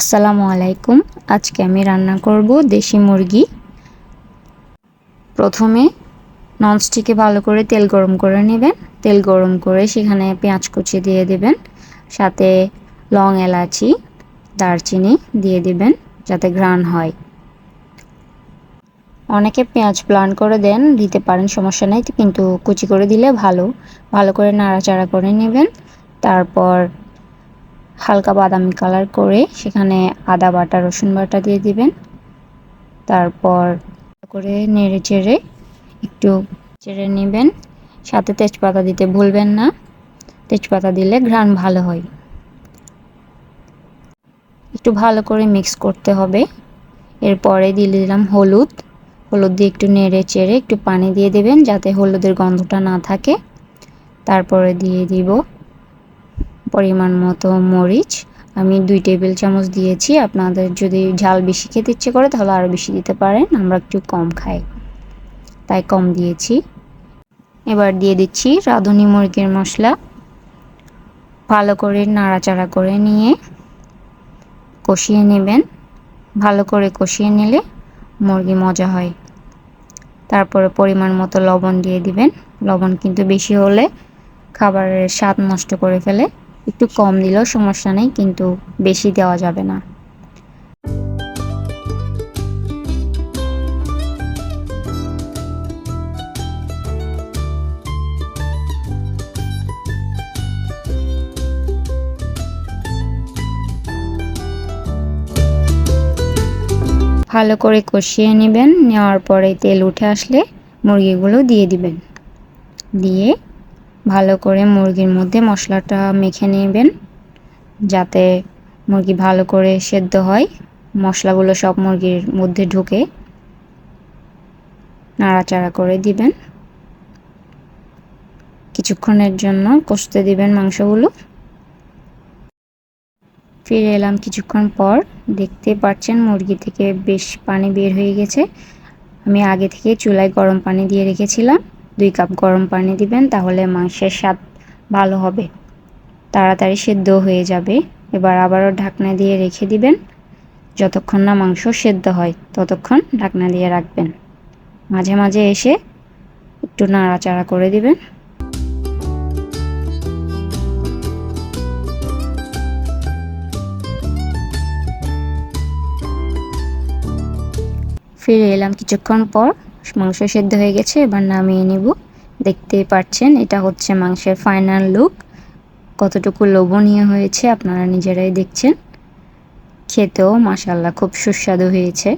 আসসালামু আলাইকুম। আজকে আমি রান্না করব দেশি মুরগি। প্রথমে ননস্টিকে ভালো করে তেল গরম করে নেবেন। তেল গরম করে সেখানে পেঁয়াজ কুচি দিয়ে দিবেন, সাথে লং, এলাচি, দারচিনি দিয়ে দিবেন যাতে ঘ্রাণ হয়। অনেকে পেঁয়াজ ব্লান করে দিতে পারেন, সমস্যা নেই, কিন্তু কুচি করে দিলে ভালো। ভালো করে নাড়াচাড়া করে নেবেন। তারপর হালকা বাদামি কালার করে সেখানে আদা বাটা, রসুন বাটা দিয়ে দিবেন। তারপর করে নেড়ে চেড়ে একটু চেড়ে নেবেন। সাথে তেজপাতা দিতে ভুলবেন না, তেজপাতা দিলে ঘ্রাণ ভালো হয়। একটু ভালো করে মিক্স করতে হবে। এরপরে দিয়ে দিলাম হলুদ। হলুদ দিয়ে একটু নেড়ে চেড়ে একটু পানি দিয়ে দেবেন যাতে হলুদের গন্ধটা না থাকে। তারপরে দিয়ে দিব পরিমাণ মতো মরিচ। আমি 2 টেবিল চামচ দিয়েছি। আপনাদের যদি ঝাল বেশি খেতে ইচ্ছে করে তাহলে আরও বেশি দিতে পারেন। আমরা একটু কম খাই, তাই কম দিয়েছি। এবার দিয়ে দিচ্ছি রাঁধুনি মুরগির মশলা। ভালো করে নাড়াচাড়া করে নিয়ে কষিয়ে নেবেন। ভালো করে কষিয়ে নিলে মুরগি মজা হয়। তারপরে পরিমাণ মতো লবণ দিয়ে দিবেন। লবণ কিন্তু বেশি হলে খাবারের স্বাদ নষ্ট করে ফেলে। একটু কম দিলেও সমস্যা নেই, কিন্তু বেশি দেওয়া যাবে না। ভালো করে কষিয়ে নেবেন। নেওয়ার পরে তেল উঠে আসলে মুরগিগুলো দিয়ে দিবেন। দিয়ে ভালো করে মুরগির মধ্যে মশলাটা মেখে নেবেন যাতে মুরগি ভালো করে সেদ্ধ হয়, মশলাগুলো সব মুরগির মধ্যে ঢুকে। নাড়াচাড়া করে দিবেন। কিছুক্ষণের জন্য কষতে দিবেন মাংসগুলো। ফিরে এলাম কিছুক্ষণ পর। দেখতে পাচ্ছেন মুরগি থেকে বেশ পানি বের হয়ে গেছে। আমি আগে থেকে চুলায় গরম পানি দিয়ে রেখেছিলাম। 2 কাপ গরম পানি দিবেন, তাহলে মাংসের স্বাদ ভালো হবে, তাড়াতাড়ি সেদ্ধ হয়ে যাবে। এবার আবারও ঢাকনা দিয়ে রেখে দিবেন। যতক্ষণ না মাংস সেদ্ধ হয় ততক্ষণ ঢাকনা দিয়ে রাখবেন। মাঝে মাঝে এসে একটু নাড়াচাড়া করে দিবেন। ফিরে এলাম কিছুক্ষণ পর। মাংস সেদ্ধ হয়ে গেছে, এবার নামিয়ে নিব। দেখতেই পাচ্ছেন এটা হচ্ছে মাংসের ফাইনাল লুক। কতটুকু লোভনীয় হয়েছে আপনারা নিজেরাই দেখছেন। খেতেও মাশাআল্লাহ খুব সুস্বাদু হয়েছে।